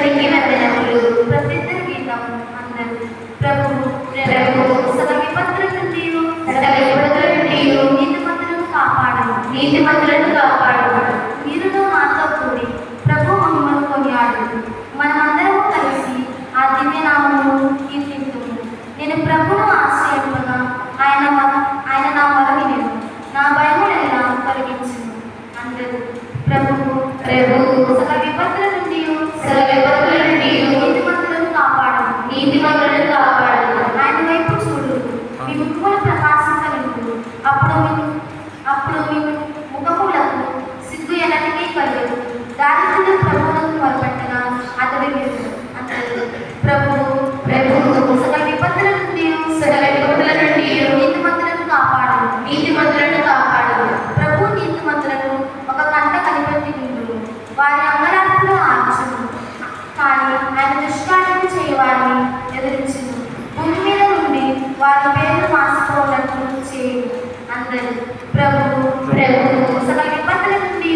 దేవునికి వందనములు. ప్రసిద్ధ గీతం అందరూ. ప్రభు సకల విపత్తుల నుండి నీతిమంతులను కాపాడు. మీరును నాతో కూడి ప్రభు మహిమను కొనియాడు. మనమందరము కలిసి ఆ దివ్యనామమును కీర్తింతుము. నేను ప్రభువును ఆశ్రయింపగా ఆయన నా మొర వినెను. నా భయములెల్లా తొలగించును. అందరూ ప్రభువు సకల విపత్తుల నుండి నీతిమంతులను కాపాడు. ఆయన వైపు చూడు, మీ ముఖములు ప్రకాశించనివ్వు. అప్పుడు మీ ముఖములకు సిగ్గు ఎన్నటికీ కలుగదు. దారిద్రుడు ప్రభువును మొరపెట్టగా అతడు విను. అందరూ ప్రభువు సకల విపత్తుల నుండి నీతిమంతులను కాపాడు. ప్రభు నీతిమంతులను ఒక కంట కనిపెట్టి నిండు. వారి అంగరాత్రులు ఆర్చును. కానీ ఆయన దుష్కార్యం చేయవారిని ఎదిరించును. భూమి మీద నుండి వారి పేర్లు మాసిపోవడానికి చేయు. అందరూ ప్రభువు సకల విపత్తుల నుండి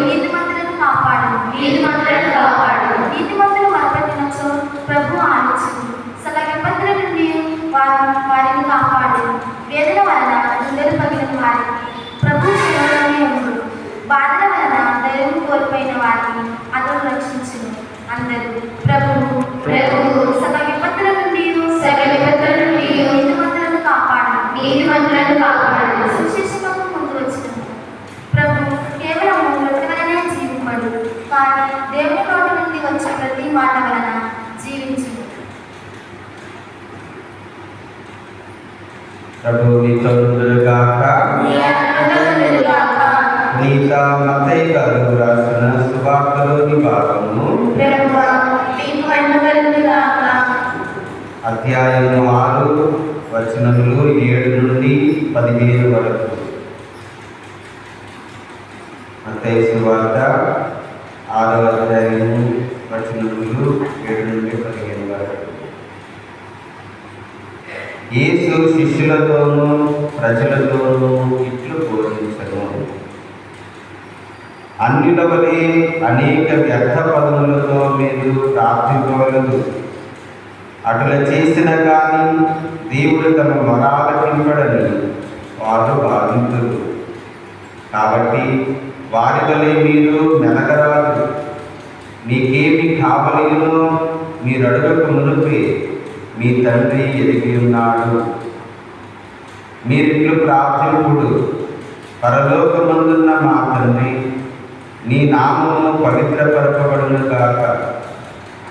నీతిమంతులను కాపాడు. నీతిమంతులు మొరపెట్టినచో ప్రభు ఆలోచన సకల విపత్తుల నుండి వారిని కాపాడు. వేదన వలన గుండెలు పగిలిన వారికి ప్రభు శివలోనే ఉండు. బాధల వలన ధైర్యం కోల్పోయిన వారిని అతను రక్షించును. అందరూ ప్రభువు సకల విపత్తుల నుండి నీతిమంతులను కాపాడు. సుశిక్షకు ముందు వచ్చిన ప్రభు కేవలం బ్రతకలనే జీవింపడు, కానీ దేవుని నోటి నుండి వచ్చే ప్రతి మాట వలన జీవించు. ప్రభు నీతో ఉండుగాక. నీతా మత్తయి గారు రాసిన సువార్తలోని భాగము అధ్యాయం 6 వచనములు 7 నుండి 15 వరకు. మత్తయి సువార్త 6వ అధ్యాయం వచనములు 7 నుండి 15 వరకు. యేసు శిష్యులతోనూ ప్రజలతోనూ ఇట్లు బోధించెను. అన్యుల వలె అనేక వ్యర్థ పదములతో మీరు ప్రార్థింపవలదు. అటుల చేసిన కానీ దేవుడు తమ మొరాలకింపడని వారు భావింతురు. కాబట్టి వారి వలె మీరు మెలగరాదు. మీకేమి కావలేనో మీరు అడుగక మునుపే మీ తండ్రి ఎదిగి ఉన్నాడు. మీరిట్లు ప్రార్థింపుడు: పరలోకమందున్న మా తండ్రి, నీ నామము పవిత్రపరచబడును గాక.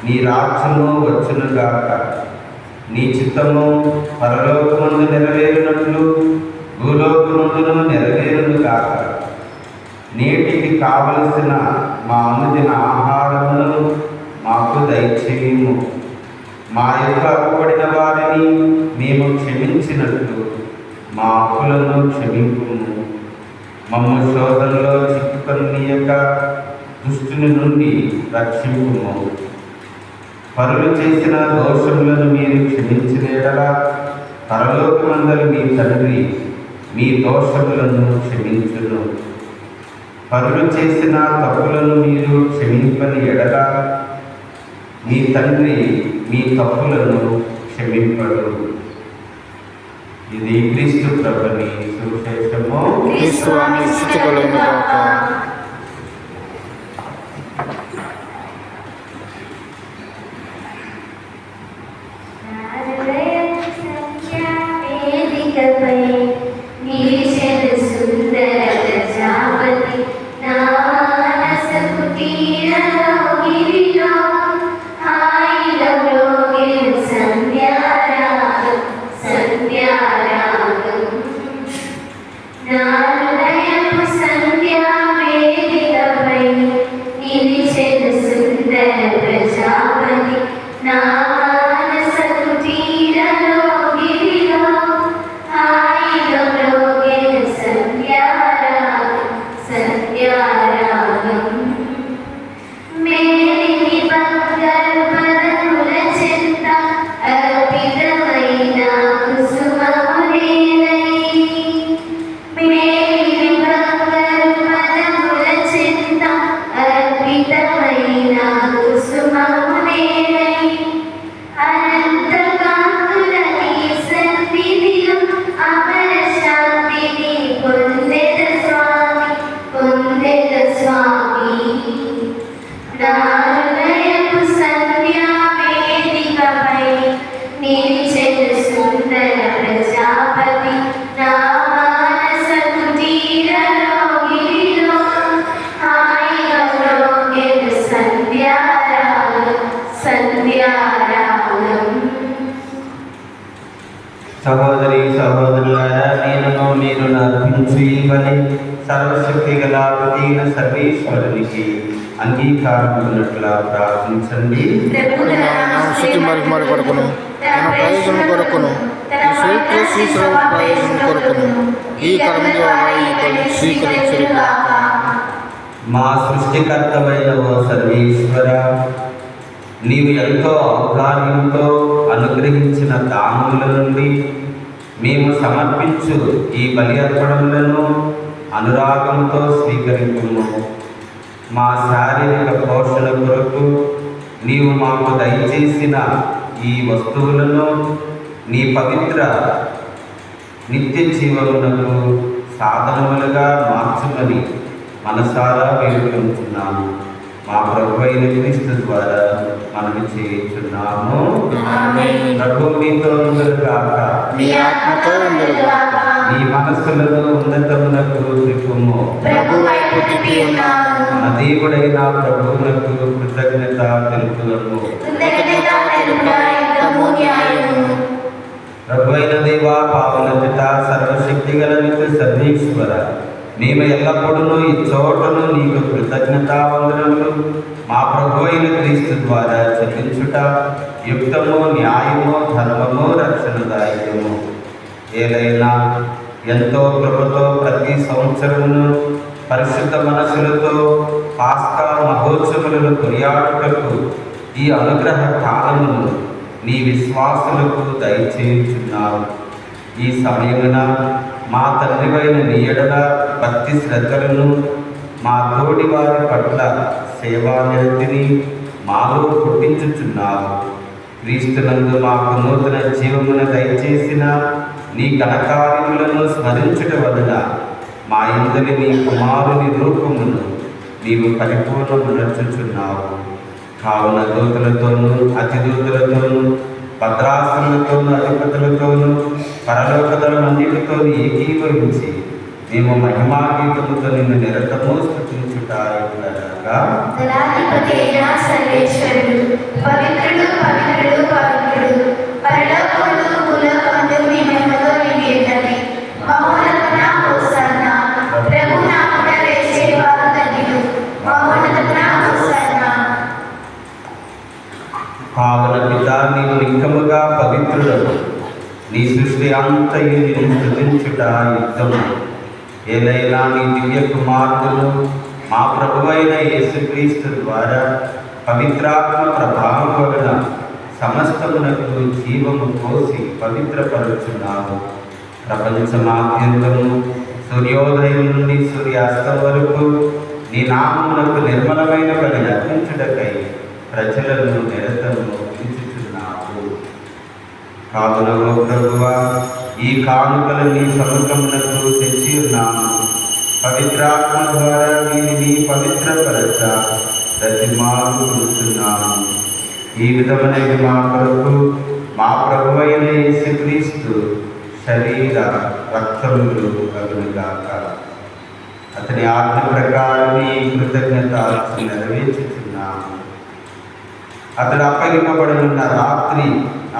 నీ రాజ్యము వచ్చును గాక. నీ చిత్తము పరలోకమందు నెరవేరునట్లు భూలోకమందును నెరవేరును గాక. నేటికి కావలసిన మా అనుదిన ఆహారమును మాకు దయచేయము. మా యొక్క అప్పుబడిన వారిని మేము క్షమించినట్లు మా అప్పులను క్షమింపుము. మమ్మ శోధనలో చిక్కుకొనియక దుష్టుని నుండి రక్షింపుము. పరులు చేసిన దోషములను మీరు క్షమించిన యెడల పరలోకమందలి మీ తండ్రి మీ దోషములను క్షమించును. పరులు చేసిన తప్పులను మీరు క్షమింపని యెడల మీ తండ్రి మీ తప్పులను క్షమింపడు. ఇది క్రీస్తు ప్రభుని సువిశేషము. క్రీస్తువాని స్తుతి కలుగును గాక. సంధ్యా ప్రియారాగం. సహోదరి సహోదరులారా, మీరు అర్పించు ఈ బలి సర్వశక్తి గల ప్రతీన సర్వేశ్వరునికి అంగీకారం ఉన్నట్లా ప్రార్థించండి. శుచి మరి కొరకును తన ప్రయోజనం కొరకును శ్రీశ్వర ప్రయోజనం కొరకును ఈ కర్మ ద్వారా ఈ బలి స్వీకరించరు. మా సృష్టికర్తమైన ఓ సర్వేశ్వర, నీవు ఎంతో ఔదార్యంతో అనుగ్రహించిన దానముల నుండి మేము సమర్పించు ఈ బలి అర్పణములను అనురాగంతో స్వీకరించుము. మా శారీరక పోషణ కొరకు నీవు మాకు దయచేసిన ఈ వస్తువులను నీ పవిత్ర నిత్య జీవమునకు సాధనములుగా మార్చుమని మనసారా వేడుకుంటున్నాము. మా ప్రభు అయిన క్రీస్తు ద్వారా మనము చేయుచున్నాము. ప్రభు మీతో ఉండుగాక. మీ ఆత్మతో ఉండుగాక. మీ మనస్సులను ఉన్నతమునకు త్రిప్పుము. మన దేవుడైన ప్రభువునకు కృతజ్ఞత తెలుపుదము. ప్రభు అయిన దేవా, పావన పిత, సర్వశక్తి గల నిత్య సర్వేశ్వర, మేము ఎల్లప్పుడూ ఈ చోటను నీకు కృతజ్ఞతావందనములు మా ప్రభు అయిన క్రీస్తు ద్వారా చెల్లించుట యుక్తము, న్యాయము, ధర్మము, రక్షణదాయకము. ఏదైనా ఎంతో కృపతో ప్రతి సంవత్సరమును పరిశుద్ధ మనసులతో పాస్కా మహోత్సవులను కొనియాడుటకు ఈ అనుగ్రహ కాలమును నీ విశ్వాసులకు దయచేయుచున్నావు. ఈ సమయమున మా తండ్రివైన నీ ఎడల భక్తి శ్రద్ధలను, మా తోటి వారి పట్ల సేవానిరతిని మాలో పుట్టించుచున్నావు. క్రీస్తునందు మాకు నూతన జీవమును దయచేసిన నీ ఘనకార్యములను స్మరించుట వలన మా ఇందరి నీ కుమారుని రూపమును నీవు పరిపూర్ణమునర్చుచున్నావు. కావున దూతలతోనూ అతిదూతలతోనూ భద్రాసులతోనూ అధిపతులతోనూ పరలోకదలన్నిటితో ఏకీభవించి మేము మహిమా గీతముతో నిన్ను నిరతము స్తుతించుట ఎట్లనగా, పవిత్రుడు పవిత్రుడు పవిత్రుడు, పరలోకములు భూలోకములు నీ మహిమతో నిండియున్నవి. మహోన్నతమున హోసన్నా, ప్రభు నామమున వేచేవారు ధన్యులు. మహోన్నతమున హోసన్నా. పావన పిత, నీవు నిక్కముగా పవిత్రుడవు. నీ సృష్టి అంతయు నిన్ను స్తుతించుట యుక్తము. ఏదైనా నీ దివ్య కుమార్తెలు మా ప్రభువైన యేసుక్రీస్తు ద్వారా పవిత్రాత్మ ప్రభావం వలన సమస్తమునకు జీవము పోసి పవిత్రపరుచున్నావు. ప్రపంచమాద్యంతము సూర్యోదయం నుండి సూర్యాస్తం వరకు నీ నామమునకు నిర్మలమైన బలి అర్పించుటకై ప్రజలను నిరతము పిలుచుచున్నావు. కావున ఓ ప్రభువా, ఈ కానుకలు నీ సముఖమునకు తెచ్చి ఉన్నాము. పవిత్రాత్మ ద్వారా వీరిని పవిత్రపరచ ప్రతిమాలుకుంటున్నాము. ఈ విధమైన మా కొరకు మా ప్రభువైన యేసుక్రీస్తు శరీర రక్తములు కలుగుగాక. అతని ఆజ్ఞ ప్రకారం ఈ కృతజ్ఞత నెరవేర్చుచున్నాము. అతడు అప్పగింపబడిన రాత్రి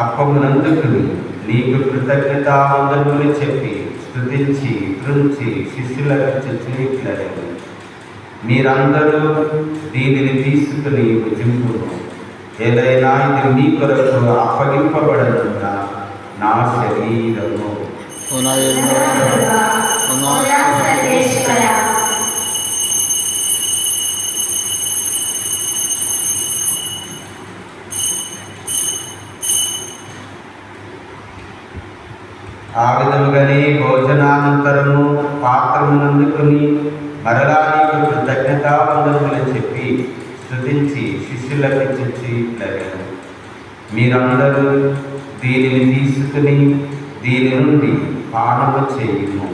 అప్పమునందుకుని నీకు కృతజ్ఞతావందనములు చెప్పి స్తుతించి త్రుంచి శిష్యులకు ఇట్లనెను, మీరందరూ దీనిని తీసుకుని భుజింపును. ఏదైనా ఇది మీ కొరకు అప్పగింపబడనున్న నా శరీరము. ఆ విధముగానే భోజనానంతరము పాత్రమునందుకుని మరలా నీకు కృతజ్ఞతావందనములు చెప్పి స్తుతించి శిష్యులకు ఇచ్చి ఇట్లనెను, మీరందరూ దీనిని తీసుకుని దీని నుండి పానము చేయుము.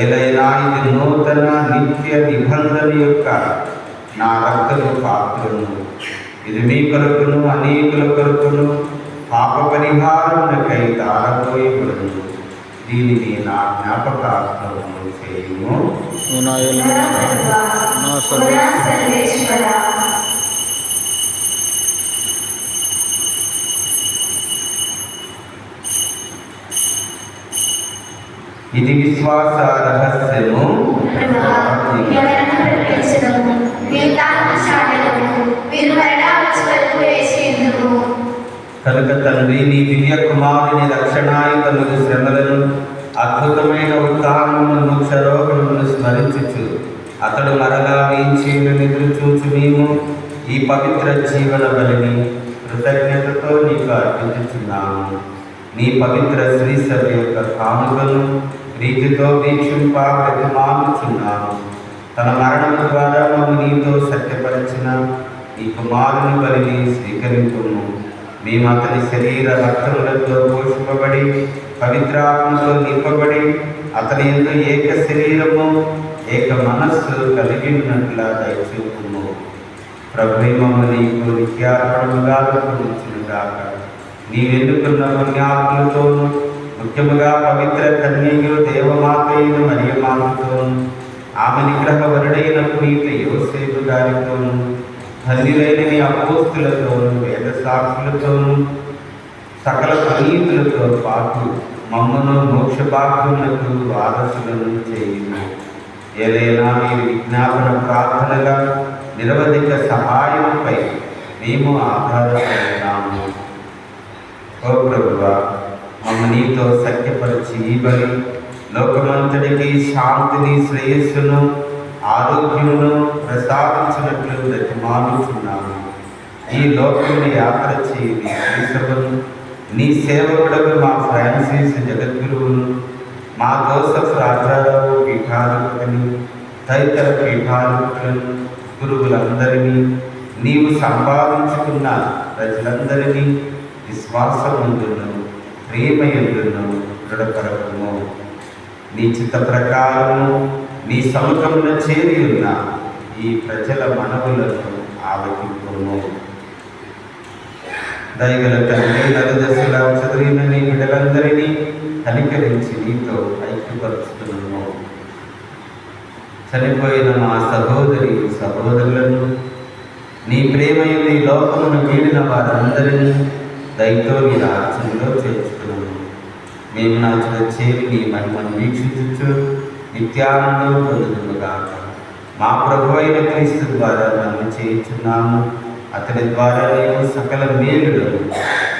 ఏదైనా ఇది నూతన నిత్య నిబంధన యొక్క నా రక్తపు పాత్రను. ఇది మీ కొరకును అనేకుల కొరకును పాప పరిహారమునకై దారపోయబడును. దీనిని నా జ్ఞాపకార్థము చేయుము. ఇది విశ్వాస రహస్యము. ప్రభువా, ఎవరైనా ప్రకటించడము, మీ తాను చాటడము, మీరు మరలా వచ్చి వరకు వేసేందుకు. కనుక తండ్రి, నీ దివ్య కుమారుని రక్షణాయుతములు శ్రమలను, అద్భుతమైన ఉత్థానమును, క్షరోగమును స్మరించుచు అతడు మరలా వేయించేయను ఎదురు చూచు మేము ఈ పవిత్ర జీవన బలిని కృతజ్ఞతతో నీకు అర్పించుచున్నాము. నీ పవిత్ర శ్రీ సభ యొక్క కానుకను ప్రీతితో వీక్షింప బ్రతిమాలుచున్నాము. తన మరణం ద్వారా మమ్ము నీతో సత్యపరిచిన ఈ కుమారుని బలిని స్వీకరించుము. మేము అతని శరీర రక్తములతో పోషింపబడి పవిత్రాత్మతో నింపబడి అతని యందు ఏక శరీరము ఏక మనస్సు కలిగి ఉన్నట్లా దయచూపుము. ప్రభువే మమ్ము నీకు నిత్యార్పణముగా ఉంచునుగాక. నీవెన్నుకున్న పుణ్యాత్మలతోనూ, ముఖ్యముగా పవిత్ర కన్యయు దేవమాతయు మరియమాతతోనూ, ఆమె నిగ్రహ వరుడైన పునీత యోసేపు గారితోనూ, ధన్యులైన నీ అపోస్తులతోనూ, వేద సాక్షులతోనూ, సకల పునీతులతో పాటు మమ్మను మోక్ష భాగ్యములకు వారసులను చేయుము. ఏదైనా మీరు విజ్ఞాపన ప్రార్థనగా నిరవధిక సహాయంపై మేము ఆధారపడుతున్నాము. ఓ ప్రభువా, మమ్మ నీతో సఖ్యపరిచి ఈ బలి లోకమంతటికి శాంతిని, శ్రేయస్సును, ఆరోగ్యమును ప్రసాదించినట్లు బ్రతిమాలుచున్నాము. ఈ లోకముని యాత్ర చేయి సభను, నీ సేవకుడకు మా ఫ్రాన్సిస్ జగద్గురువును, మా జోసఫ్ రాజారావు పీఠాధిపతిని, తదితర పీఠాధిపతులను, గురువులందరినీ, నీవు సంపాదించుకున్న ప్రజలందరినీ విశ్వాసమందును, ప్రేమయందును దృఢపరచుము. నీ చిత్త ప్రకారము నీ సముఖమున చేరి ఉన్న ఈ ప్రజల మనవులను ఆలకింపుము. దయగల తండ్రి, నలుదశలా చదివిన నీ బిడ్డలందరినీ కనికరించి నీతో ఐక్యపరుచుతున్నాము. చనిపోయిన మా సహోదరి సహోదరులను, నీ ప్రేమయందు ఈ లోకమును వీడిన వారందరినీ దయతో నీ రాజ్యంలో చేర్చుకున్నాము. మేము నాచున చేరి నీ మహిమను వీక్షించు నిత్యానందం పొందుతున్నగాక. మా ప్రభు అయిన క్రీస్తు ద్వారా నన్ను చేయించున్నాము. అతని ద్వారా నేను సకల మేలులను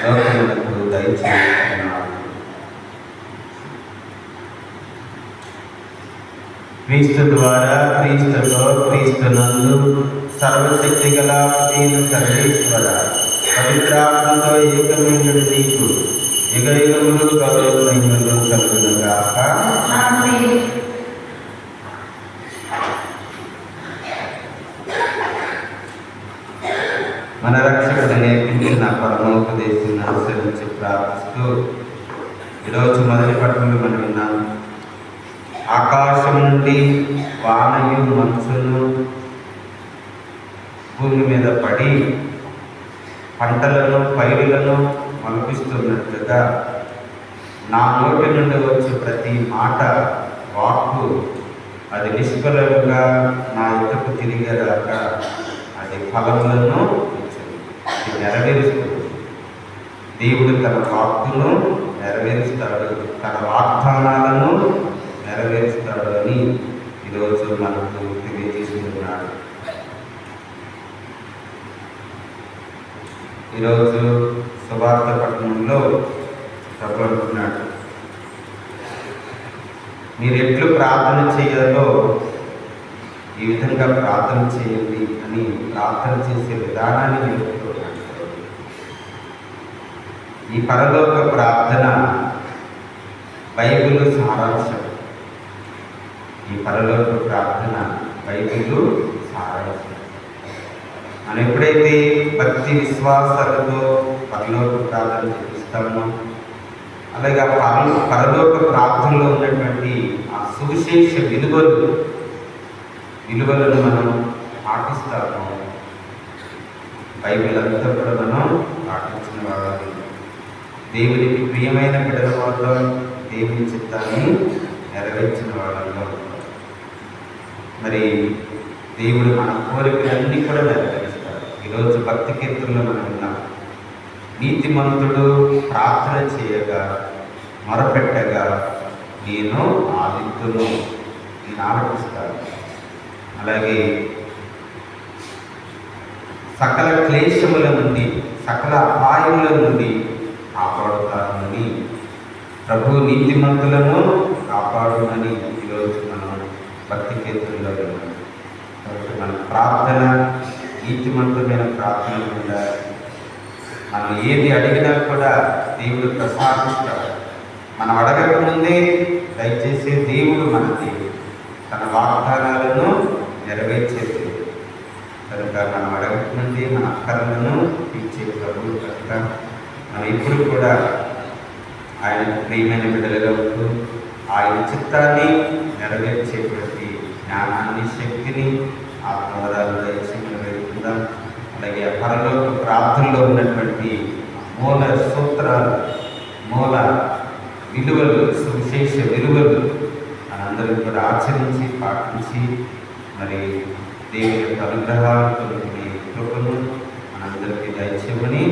లోకములకు దయచేస్తున్నాను. క్రీస్తు ద్వారా, క్రీస్తుతో, క్రీస్తునందు సర్వశక్తి గల నేను సర్వేశ్వర పవిత్రాత్మతో ఏకమైన నీకు యుగ యుగములు గౌరవమహిమలు కలుగునుగాక. ఆమేన్. మన రక్షకుడు నేర్పించిన పరమోపదేశాన్ని అనుసరించి ప్రార్థిస్తూ ఈరోజు మొదటి పట్టణంలో మనం విన్నాం. ఆకాశం నుండి వానయు మంచును భూమి మీద పడి పంటలను, పైరులను మొలిపిస్తున్నట్లుగా నా నోటి నుండి వచ్చే ప్రతి మాట, వాక్కు అది నిష్ఫలముగా నా ఎదుకు తిరిగేదాక అది ఫలములను నెరవేరుస్తుంది. దేవుడు తన వాక్కును నెరవేరుస్తాడు, తన వాగ్దానాలను నెరవేరుస్తాడు అని ఈరోజు మనకు తెలియజేస్తున్నాడు. ఈరోజు సువార్త పట్టణంలో ప్రభు అంటున్నాడు, మీరు ఎట్లు ప్రార్థన చేయాలో ఈ విధంగా ప్రార్థన చేయండి అని ప్రార్థన చేసే విధానాన్ని నేర్పుతున్నాడు. ఈ పరలోక ప్రార్థన బైబిల్ సారాంశం. ఈ పరలోక ప్రార్థన బైబిల్ సారాంశం. మనం ఎప్పుడైతే భక్తి విశ్వాసాలతో పరలోక ప్రార్థన చేపిస్తామో, అలాగే పరలోక ప్రార్థనలో ఉన్నటువంటి ఆ సువిశేష విలువలను మనం పాటిస్తాము. బైబిల్ అంతా కూడా మనం పాటించిన వాళ్ళని, దేవునికి ప్రియమైన బిడ్డల వాళ్ళలో దేవుని చిత్తాన్ని నెరవేర్చిన వాళ్ళలో. మరి దేవుడు మన కోరికలన్నీ కూడా నెరవేరుస్తాడు. ఈరోజు భక్తి కీర్తనలో మనం ఉన్నాం. నీతిమంతుడు ప్రార్థన చేయగా, మొరపెట్టగా నేను ఆదిత్యును, నేను ఆలకిస్తాను. అలాగే సకల క్లేశముల నుండి, సకల అపాయముల నుండి కాపాడుతానని ప్రభు నీతిమంతులను కాపాడునని ఈరోజు మనం భక్తి కేంద్రంలో ఉన్నాం. కాబట్టి మన ప్రార్థన నీతిమంతులైన ప్రార్థన ఉండాలి. మనం ఏది అడిగినా కూడా దేవుడు ప్రసాదిస్తాడు. మనం అడగకముందే దయచేసి దేవుడు మన దేవుడు, తన వాగ్దానాలను నెరవేర్చే దేవుడు కనుక మనం అడగకముందే మన అక్కర్లను తీర్చే ప్రభువు కనుక మనం ఇప్పుడు కూడా ఆయన ప్రియమైన బిడ్డలుగా ఉంటూ ఆయన చిత్తాన్ని నెరవేర్చేటువంటి జ్ఞానాన్ని, శక్తిని, ఆత్మవరాలు దయచేసి నెరవేరుకుందాం. అలాగే పరలోక ప్రార్థనలో ఉన్నటువంటి మూల సూత్రాలు, మూల విలువలు, సువిశేష విలువలు మనందరూ కూడా ఆచరించి పాటించి మరి దేవుని యొక్క అనుగ్రహాలతో కృపను మనందరికీ దయచేయమని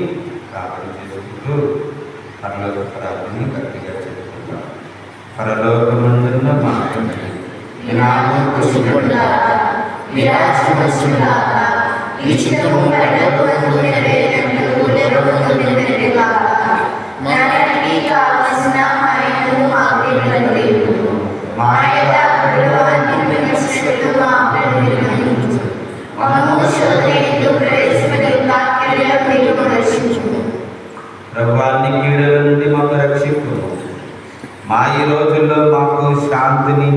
ప్రార్థన చేసుకుంటూ పరలోక ప్రార్థనని గట్టిగా చెప్పుకుంటాం. పరలోకమందున్న మా తండ్రి, నీ నామము పూజింపబడుగాక, నీ రాజ్యము వచ్చునుగాక, నీ చిత్తము పరలోకమందు నెరవేరినట్లు భూలోకమందు నెరవేరుగాక. నానాటికి కావలసిన ఆయనను మాకు ఇవ్వండి. మా యొక్క అపరాధాన్ని క్షమించినట్లు మా అపరాధాలను క్షమించు. మమ్మల్ని శోధనలో ప్రవేశపెట్టకుండా కీడుల నుండి రక్షించుము. ప్రభువా, నీ కీడుల నుండి మమ్మల్ని రక్షించుము. మా ఈ రోజుల్లో మాకు శాంతిని,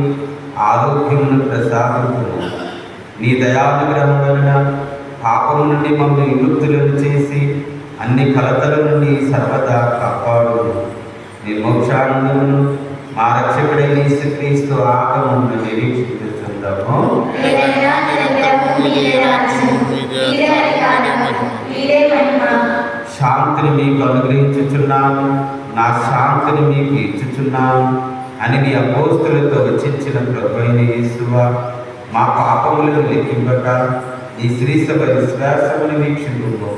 ఆరోగ్యమును ప్రసాదించుము. నీ దయానుగ్రహం వలన పాపము నుండి మమ్మల్ని విముక్తులను చేసి అన్ని కలతల నుండి సర్వదా కాపాడు. నీ మోక్షానందమును మా రక్షకుడైన యేసుక్రీస్తు ఆగమమును నిరీక్షించుచున్నాము. శాంతిని మీకు అనుగ్రహించుచున్నాను, నా శాంతిని మీకు ఇచ్చుచున్నాను అని నీ అపోస్తులతో వచించిన ప్రభువైన యేసువా, మా పాపములను లెక్కింపక నీ శ్రీసభ విశ్వాసమును వీక్షింపు.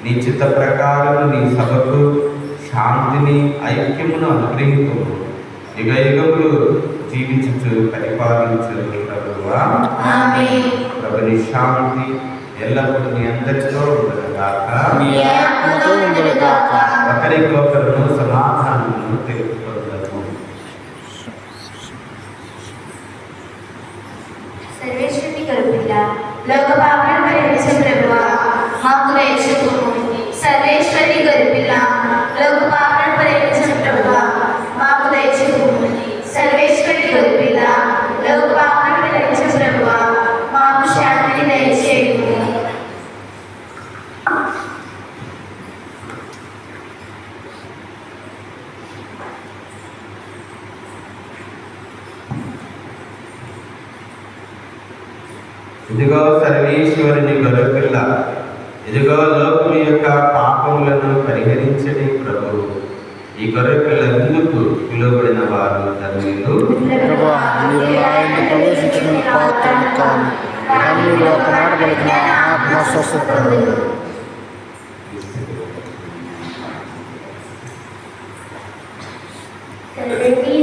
నీ చిత్త ప్రకారము నీ సభకు శాంతిని, ఐక్యమును అనుగ్రహింపు. యుగ యుగములు జీవించుచు పరిపాలించు ప్రభువా. ప్రభుని శాంతి ఎల్లప్పుడూ మీ అందరితో ఉండగాక, ఒకరికొకరు సమాధానమును తెలుపుకుందాము. సర్వేశ్వరుని కరుపిల్ల లోక పాపలను పరిహరించే ప్రభువా, మాకు దయచూపుము. సర్వేశ్వరుని కరుపిల్ల లోక పాపలను పరిహరించే ప్రభువా, మాకు దయచూపుము. సర్వేశ్వరుని కరుపిల్ల లోక పాపలను పరిహరించే ప్రభువా, మాకు శాంతిని దయచేయుము. ఇదిగో సర్వేశ్వరుని గొర్రెపిల్ల, ఇదిగో లోకం యొక్క పాపములను పరిహరించని ప్రభువు. ఈ గొర్రెపిల్ల ఎందుకు పిలువబడిన వారు ధన్యులు. ప్రభువా, మీరు నా ఇంట ప్రవేశించిన పాత్రను కాను, కానీ మీరు ఒక మాట పలికిన ఆత్మ స్వస్థత పొందును. సర్వేశ్వరుని